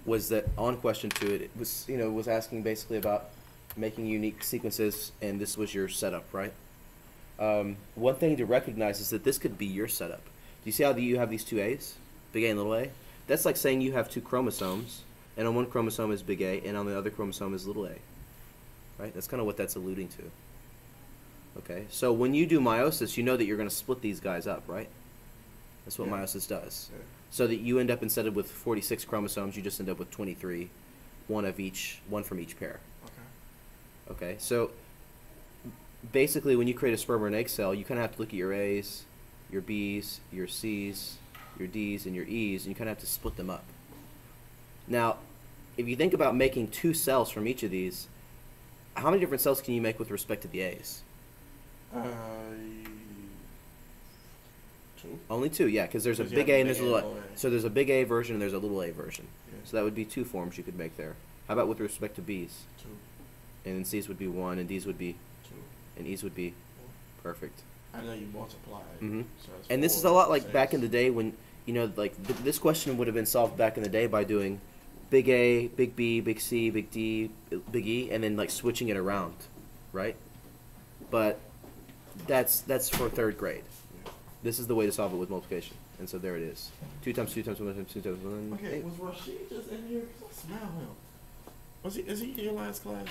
was that on question 2, it was, was asking basically about making unique sequences, and this was your setup, right? One thing to recognize is that this could be your setup. Do you see how you have these two A's, big A and little a? That's like saying you have two chromosomes, and on one chromosome is big A, and on the other chromosome is little a, right? That's kind of what that's alluding to. Okay, so when you do meiosis, you know that you're going to split these guys up, right? That's what meiosis does. Yeah. So that you end up, instead of with 46 chromosomes, you just end up with 23, one from each pair. Okay, so basically when you create a sperm or an egg cell, you kind of have to look at your A's, your B's, your C's, your D's, and your E's, and you kind of have to split them up. Now, if you think about making 2 cells from each of these, how many different cells can you make with respect to the A's? 2. Only 2, yeah, because there's a big A and there's a little A. So there's a big A version and there's a little a version. Yeah. So that would be 2 forms you could make there. How about with respect to B's? 2. And then C's would be 1, and D's would be 2. and E's would be 4. perfect. I know you multiply. Mm-hmm. So And this is a lot like back in the day when, this question would have been solved back in the day by doing big A, big B, big C, big D, big E, and then like switching it around, right? But that's for 3rd grade. Yeah. This is the way to solve it with multiplication. And so there it is. 2 times 2 times 1 times 2 times 1. Okay, was Rashid just in here? 'Cause I smell him. Is he in your last class?